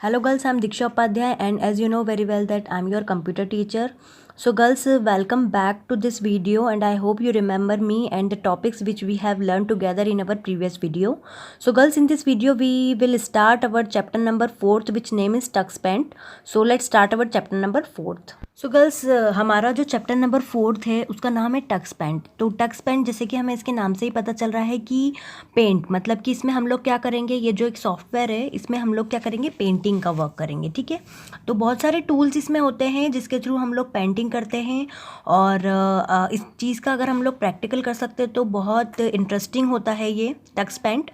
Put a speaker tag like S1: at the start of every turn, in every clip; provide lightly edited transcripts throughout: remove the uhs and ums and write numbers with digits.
S1: Hello girls, I'm Diksha Upadhyay and as you know very well that I'm your computer teacher. So girls, welcome back to this video and I hope you remember me and the topics which we have learned together in our previous video. So girls, in this video we will start our chapter number 4th which name is TuxPaint. So let's start our chapter number 4th. So girls हमारा जो chapter number 4th है उसका नाम है Tux paint. तो Tux paint जैसे कि हमें इसके नाम से ही पता चल रहा है कि पेंट मतलब कि इसमें हम लोग क्या करेंगे, ये जो एक सॉफ्टवेयर है इसमें हम लोग क्या करेंगे, पेंटिंग का वर्क करेंगे। ठीक है, तो बहुत सारे टूल्स इसमें होते हैं जिसके थ्रू हम लोग पेंटिंग करते हैं और इस चीज़ का अगर हम लोग प्रैक्टिकल कर सकते हैं तो बहुत इंटरेस्टिंग होता है ये टक्स पेंट।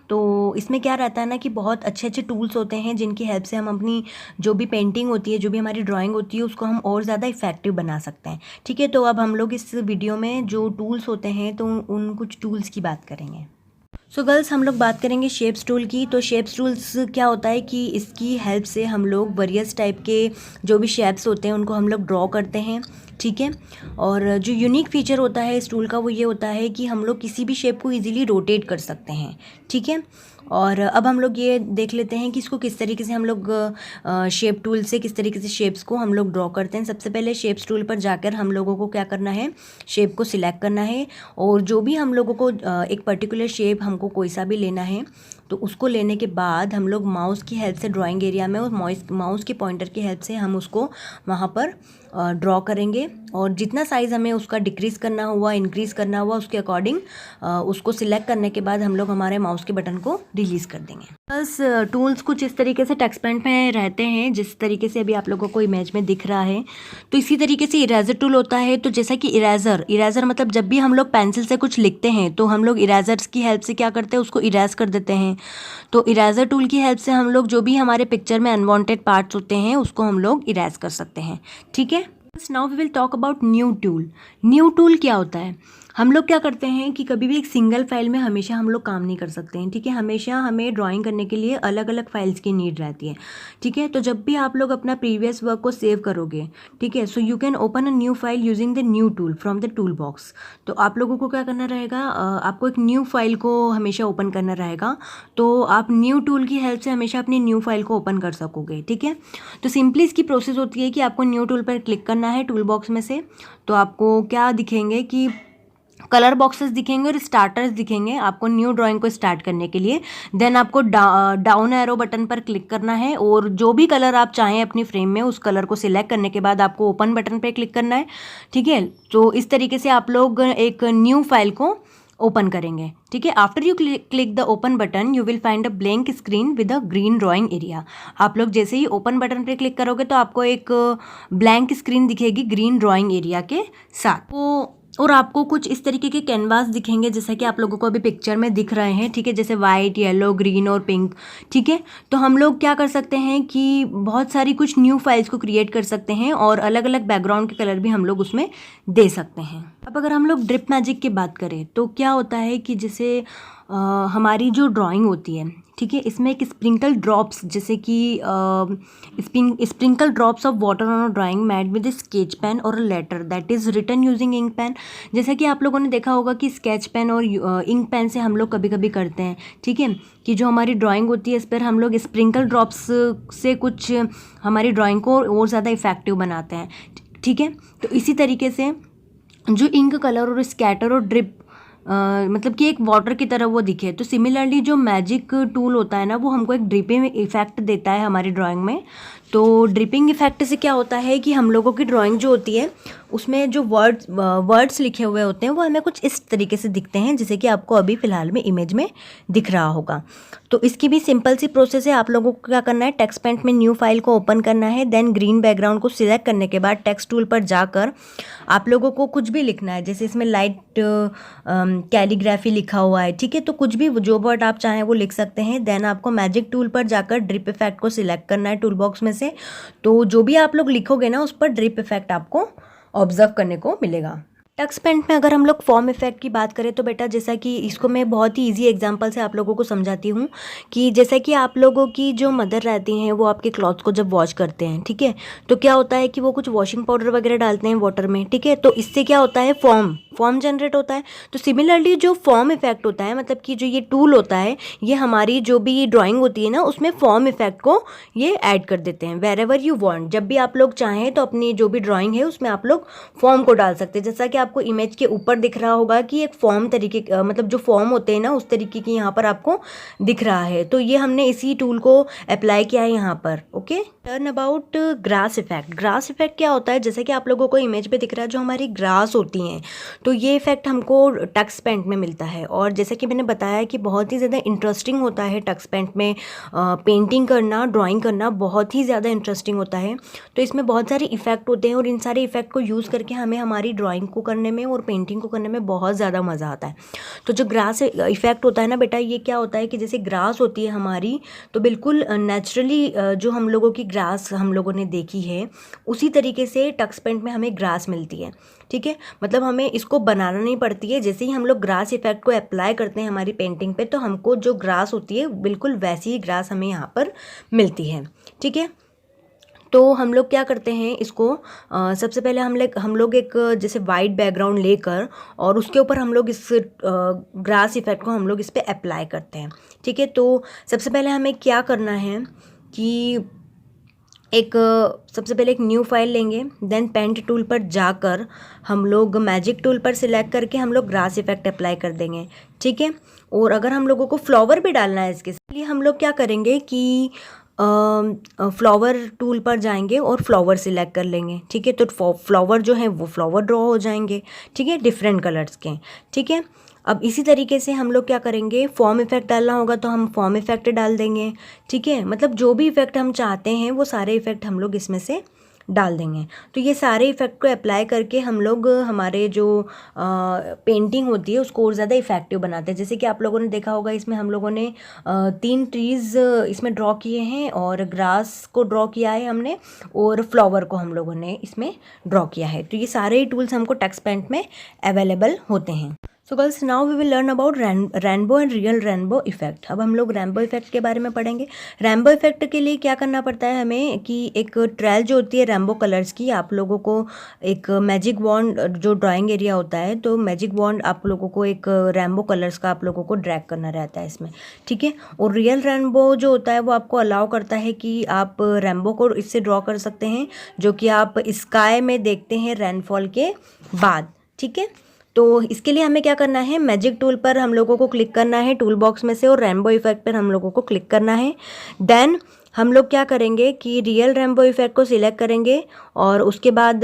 S1: तो इसमें क्या रहता है ना कि बहुत अच्छे अच्छे टूल्स होते हैं जिनकी हेल्प से हम अपनी जो भी पेंटिंग होती है, जो भी हमारी ड्राइंग होती है उसको हम और ज़्यादा इफेक्टिव बना सकते हैं। ठीक है, तो अब हम लोग इस वीडियो में जो टूल्स होते हैं तो उन कुछ टूल्स की बात करेंगे। सो गर्ल्स, हम लोग बात करेंगे शेप्स टूल की। तो शेप्स टूल्स क्या होता है कि इसकी हेल्प से हम लोग वेरियस टाइप के जो भी शेप्स होते हैं उनको हम लोग ड्रॉ करते हैं। ठीक है, और जो यूनिक फीचर होता है इस टूल का वो ये होता है कि हम लोग किसी भी शेप को इजीली रोटेट कर सकते हैं। ठीक है, और अब हम लोग ये देख लेते हैं कि इसको किस तरीके से हम लोग शेप टूल से किस तरीके से शेप्स को हम लोग ड्रॉ करते हैं। सबसे पहले शेप्स टूल पर जाकर हम लोगों को क्या करना है, शेप को सिलेक्ट करना है और जो भी हम लोगों को एक पर्टिकुलर शेप हमको कोई सा भी लेना है तो उसको लेने के बाद हम लोग माउस की हेल्प से ड्राइंग एरिया में और माउस की पॉइंटर की हेल्प से हम उसको वहाँ पर ड्रॉ करेंगे और जितना साइज़ हमें उसका डिक्रीज़ करना हुआ, इंक्रीज़ करना हुआ उसके अकॉर्डिंग उसको सिलेक्ट करने के बाद हम लोग हमारे माउस के बटन को रिलीज़ कर देंगे। बस टूल्स कुछ इस तरीके से टक्स पेंट में रहते हैं जिस तरीके से अभी आप लोगों को इमेज में दिख रहा है। तो इसी तरीके से इरेजर टूल होता है। तो जैसा कि इरेजर मतलब जब भी हम लोग पेंसिल से कुछ लिखते हैं तो हम लोग इरेजर्स की हेल्प से क्या करते हैं, उसको इरेज कर देते हैं। तो इरेजर टूल की हेल्प से हम लोग जो भी हमारे पिक्चर में अनवांटेड पार्ट्स होते हैं उसको हम लोग इरेज कर सकते हैं। ठीक है, now we will talk about new tool. New tool क्या होता है, हम लोग क्या करते हैं कि कभी भी एक सिंगल फाइल में हमेशा हम लोग काम नहीं कर सकते हैं। ठीक है, हमेशा हमें ड्राइंग करने के लिए अलग अलग फाइल्स की नीड रहती है। ठीक है, तो जब भी आप लोग अपना प्रीवियस वर्क को सेव करोगे, ठीक है, so you can open a new file using the new tool from the tool box. तो आप लोगों को क्या करना रहेगा, आपको एक न्यू फाइल को हमेशा ओपन करना रहेगा। तो आप न्यू टूल की हेल्प से हमेशा अपनी न्यू फाइल को ओपन कर सकोगे। ठीक है, तो सिंपली इसकी प्रोसेस होती है कि आपको न्यू टूल पर क्लिक करना है टूल बॉक्स में से। तो आपको क्या दिखेंगे कि कलर बॉक्सेस दिखेंगे और स्टार्टर्स दिखेंगे आपको न्यू ड्राइंग को स्टार्ट करने के लिए। देन आपको डाउन एरो बटन पर क्लिक करना है और जो भी कलर आप चाहें अपनी फ्रेम में उस कलर को सिलेक्ट करने के बाद आपको ओपन बटन पर क्लिक करना है। ठीक है, तो इस तरीके से आप लोग एक न्यू फाइल को ओपन करेंगे। ठीक है, after you click the open button you will find a blank screen with a green drawing area. आप लोग जैसे ही ओपन बटन पे क्लिक करोगे तो आपको एक ब्लैंक स्क्रीन दिखेगी ग्रीन ड्राइंग एरिया के साथ। और आपको कुछ इस तरीके के कैनवास दिखेंगे जैसा कि आप लोगों को अभी पिक्चर में दिख रहे हैं। ठीक है, जैसे वाइट, येलो, ग्रीन और पिंक। ठीक है, तो हम लोग क्या कर सकते हैं कि बहुत सारी कुछ न्यू फाइल्स को क्रिएट कर सकते हैं और अलग अलग बैकग्राउंड के कलर भी हम लोग उसमें दे सकते हैं। अब अगर हम लोग ड्रिप मैजिक की बात करें तो क्या होता है कि जैसे हमारी जो ड्राइंग होती है, ठीक है, इसमें एक स्प्रिंकल ड्रॉप्स जैसे कि sprinkle drops of water on a drawing made with sketch pen और a letter that is written using ink pen. जैसा कि आप लोगों ने देखा होगा कि स्केच पेन और इंक पेन से हम लोग कभी कभी करते हैं। ठीक है, कि जो हमारी ड्राइंग होती है इस पर हम लोग स्प्रिंकल ड्रॉप्स से कुछ हमारी ड्राइंग को और ज़्यादा इफेक्टिव बनाते हैं। ठीक है, तो इसी तरीके से जो इंक कलर और स्कैटर और ड्रिप मतलब कि एक वाटर की तरह वो दिखे। तो सिमिलरली जो मैजिक टूल होता है ना वो हमको एक ड्रिपिंग इफेक्ट देता है हमारी ड्राइंग में। तो ड्रिपिंग इफेक्ट से क्या होता है कि हम लोगों की ड्राइंग जो होती है उसमें जो वर्ड्स लिखे हुए होते हैं वो हमें कुछ इस तरीके से दिखते हैं जैसे कि आपको अभी फ़िलहाल में इमेज में दिख रहा होगा। तो इसकी भी सिंपल सी प्रोसेस है। आप लोगों को क्या करना है, टेक्स्ट पेंट में न्यू फाइल को ओपन करना है। देन ग्रीन बैकग्राउंड को सिलेक्ट करने के बाद टेक्स्ट टूल पर जाकर आप लोगों को कुछ भी लिखना है। जैसे इसमें लाइट कैलीग्राफी लिखा हुआ है। ठीक है, तो कुछ भी जो वर्ड आप चाहें वो लिख सकते हैं। देन आपको मैजिक टूल पर जाकर ड्रिप इफेक्ट को सिलेक्ट करना है टूल बॉक्स में से। तो जो भी आप लोग लिखोगे ना उस पर ड्रिप इफेक्ट आपको ऑब्जर्व करने को मिलेगा। टक्स पेंट में अगर हम लोग फॉर्म इफेक्ट की बात करें तो बेटा जैसा कि इसको मैं बहुत ही इजी एग्जांपल से आप लोगों को समझाती हूँ कि जैसा कि आप लोगों की जो मदर रहती हैं वो आपके क्लॉथ को जब वॉश करते हैं, ठीक है, तो क्या होता है कि वो कुछ वॉशिंग पाउडर वगैरह डालते हैं वाटर में, ठीक है, तो इससे क्या होता है फॉर्म जनरेट होता है। तो सिमिलरली जो फॉर्म इफेक्ट होता है, मतलब कि जो ये टूल होता है, ये हमारी जो भी ड्राइंग होती है ना उसमें फॉर्म इफेक्ट को ये ऐड कर देते हैं। वेर एवर यू वांट, जब भी आप लोग चाहें तो अपनी जो भी ड्राइंग है उसमें आप लोग फॉर्म को डाल सकते हैं। जैसा कि आपको इमेज के ऊपर दिख रहा होगा कि एक फॉर्म तरीके मतलब जो फॉर्म होते हैं ना उस तरीके की यहाँ पर आपको दिख रहा है। तो ये हमने इसी टूल को अप्लाई किया है यहाँ पर। Okay, turn about grass effect. Grass effect क्या होता है, जैसे कि आप लोगों को इमेज पे दिख रहा है जो हमारी ग्रास होती हैं, तो ये इफेक्ट हमको टक्स पेंट में मिलता है। और जैसे कि मैंने बताया कि बहुत ही ज़्यादा इंटरेस्टिंग होता है टक्स पेंट में पेंटिंग करना, ड्राइंग करना बहुत ही ज़्यादा इंटरेस्टिंग होता है। तो इसमें बहुत सारे इफेक्ट होते हैं और इन सारे इफेक्ट को यूज़ करके हमें हमारी ड्राइंग को करने में और पेंटिंग को करने में बहुत ज़्यादा मज़ा आता है। तो जो ग्रास इफेक्ट होता है ना बेटा, ये क्या होता है कि जैसे ग्रास होती है हमारी, तो बिल्कुल नेचुरली जो हम लोगों की ग्रास हम लोगों ने देखी है उसी तरीके से टक्स पेंट में हमें ग्रास मिलती है, ठीक है। मतलब हमें इसको बनाना नहीं पड़ती है। जैसे ही हम लोग ग्रास इफेक्ट को अप्लाई करते हैं हमारी पेंटिंग पे, तो हमको जो ग्रास होती है बिल्कुल वैसी ही ग्रास हमें यहाँ पर मिलती है, ठीक है। तो हम लोग क्या करते हैं इसको, सबसे पहले हम लोग एक जैसे वाइट बैकग्राउंड लेकर और उसके ऊपर हम लोग इस ग्रास इफेक्ट को हम लोग इस पर अप्लाई करते हैं, ठीक है। तो सबसे पहले हमें क्या करना है कि सबसे पहले एक न्यू फाइल लेंगे, देन पेंट टूल पर जाकर हम लोग मैजिक टूल पर सिलेक्ट करके हम लोग ग्रास इफेक्ट अप्लाई कर देंगे, ठीक है। और अगर हम लोगों को फ्लावर भी डालना है इसके लिए, हम लोग क्या करेंगे कि फ्लावर टूल पर जाएंगे और फ्लावर सिलेक्ट कर लेंगे, ठीक है। तो फ्लावर जो है वो फ्लावर ड्रॉ हो जाएंगे, ठीक है, डिफरेंट कलर्स के, ठीक है। अब इसी तरीके से हम लोग क्या करेंगे, फॉर्म इफेक्ट डालना होगा तो हम फॉर्म इफेक्ट डाल देंगे, ठीक है। मतलब जो भी इफेक्ट हम चाहते हैं वो सारे इफेक्ट हम लोग इसमें से डाल देंगे। तो ये सारे इफेक्ट को अप्लाई करके हम लोग हमारे जो पेंटिंग होती है उसको और ज़्यादा इफेक्टिव बनाते हैं। जैसे कि आप लोगों ने देखा होगा इसमें हम लोगों ने 3 ट्रीज़ इसमें ड्रॉ किए हैं और ग्रास को ड्रॉ किया है हमने और फ्लावर को हम लोगों ने इसमें ड्रॉ किया है। तो ये सारे ही टूल्स हमको टक्स पेंट में अवेलेबल होते हैं। So girls, now we will learn about rainbow and real rainbow effect. अब हम लोग रेनबो इफेक्ट के बारे में पढ़ेंगे। रेनबो इफेक्ट के लिए क्या करना पड़ता है हमें कि एक ट्रेल जो होती है रेनबो कलर्स की, आप लोगों को एक मैजिक वॉन्ड जो ड्राइंग एरिया होता है, तो मैजिक वॉन्ड आप लोगों को एक रेनबो कलर्स का आप लोगों को ड्रैग करना रहता है इसमें, ठीक है। और रियल रेनबो जो होता है वो आपको अलाउ करता है कि आप रेनबो को इससे ड्रॉ कर सकते हैं जो कि आप स्काई में देखते हैं रेनफॉल के बाद, ठीक है। तो इसके लिए हमें क्या करना है, मैजिक टूल पर हम लोगों को क्लिक करना है टूल बॉक्स में से और रेनबो इफेक्ट पर हम लोगों को क्लिक करना है। देन हम लोग क्या करेंगे कि रियल रेनबो इफेक्ट को सिलेक्ट करेंगे और उसके बाद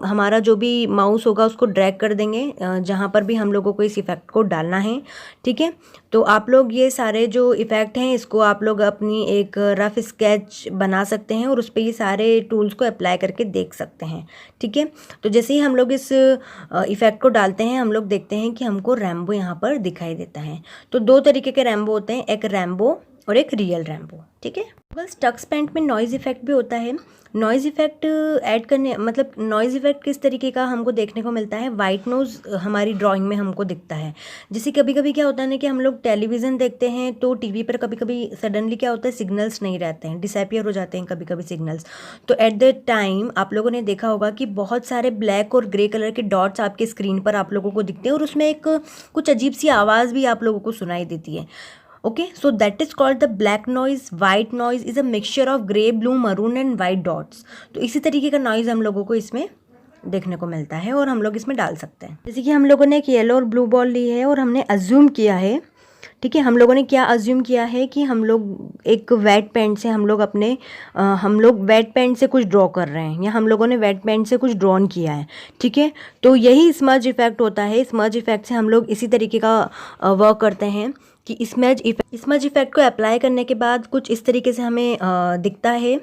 S1: हमारा जो भी माउस होगा उसको ड्रैग कर देंगे जहाँ पर भी हम लोगों को इस इफेक्ट को डालना है, ठीक है। तो आप लोग ये सारे जो इफ़ेक्ट हैं इसको आप लोग अपनी एक रफ़ स्केच बना सकते हैं और उस पर ये सारे टूल्स को अप्लाई करके देख सकते हैं, ठीक है। तो जैसे ही हम लोग इस इफ़ेक्ट को डालते हैं हम लोग देखते हैं कि हमको रैम्बो यहाँ पर दिखाई देता है। तो 2 तरीके के रैम्बो होते हैं, एक रैम्बो और एक रियल रैम्बो, ठीक है। बस टक्स पेंट में नॉइज़ इफेक्ट भी होता है। नॉइज़ इफेक्ट ऐड करने मतलब नॉइज़ इफेक्ट किस तरीके का हमको देखने को मिलता है, वाइट नोज़ हमारी ड्राइंग में हमको दिखता है। जैसे कभी कभी क्या होता है ना कि हम लोग टेलीविज़न देखते हैं तो टीवी पर कभी कभी सडनली क्या होता है, सिग्नल्स नहीं रहते हैं, डिसअपियर हो जाते हैं कभी कभी सिग्नल्स। तो एट द टाइम आप लोगों ने देखा होगा कि बहुत सारे ब्लैक और ग्रे कलर के डॉट्स आपके स्क्रीन पर आप लोगों को दिखते हैं और उसमें एक कुछ अजीब सी आवाज़ भी आप लोगों को सुनाई देती है। Okay, so that is called the black noise. White noise is a mixture of grey, blue, maroon and white dots. तो इसी तरीके का नॉइज़ हम लोगों को इसमें देखने को मिलता है और हम लोग इसमें डाल सकते हैं। जैसे कि हम लोगों ने एक येलो और ब्लू बॉल ली है और हमने अज्यूम किया है, ठीक है। हम लोगों ने क्या अज्यूम किया है कि हम लोग एक वेट पेन से हम लोग वेट पेन से कुछ ड्रॉ कर रहे हैं या हम लोगों ने वेट पेन से कुछ ड्रॉन किया है, ठीक है। तो यही स्मज इफेक्ट होता है। स्मज इफेक्ट से हम लोग इसी तरीके का वर्क करते हैं कि स्मज इफेक्ट को अप्लाई करने के बाद कुछ इस तरीके से हमें दिखता है,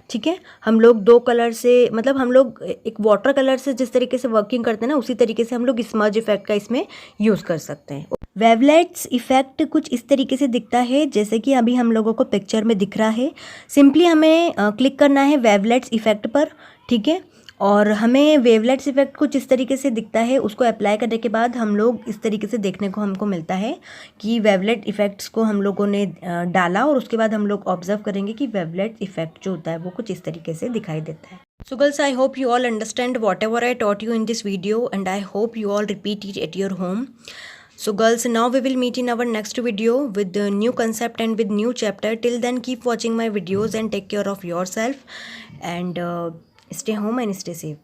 S1: ठीक है। हम लोग 2 कलर से मतलब हम लोग एक वाटर कलर से जिस तरीके से वर्किंग करते हैं ना उसी तरीके से हम लोग स्मज इफेक्ट का इसमें यूज़ कर सकते हैं। वेवलेट्स इफेक्ट कुछ इस तरीके से दिखता है जैसे कि अभी हम लोगों को पिक्चर में दिख रहा है। सिंपली हमें क्लिक करना है वेवलेट्स इफेक्ट पर, ठीक है। और हमें वेवलेट्स इफेक्ट कुछ इस तरीके से दिखता है, उसको अप्लाई करने के बाद हम लोग इस तरीके से देखने को हमको मिलता है कि वेवलेट इफेक्ट्स को हम लोगों ने डाला और उसके बाद हम लोग ऑब्जर्व करेंगे कि वेवलेट इफेक्ट जो होता है वो कुछ इस तरीके से दिखाई देता है. So girls, I hope you all understand whatever I taught you in this video, and I hope you all repeat it at your home. So girls, now we will meet in our next video with the new concept and with new chapter. Till then, keep watching my videos and take care of yourself, and stay home and stay safe.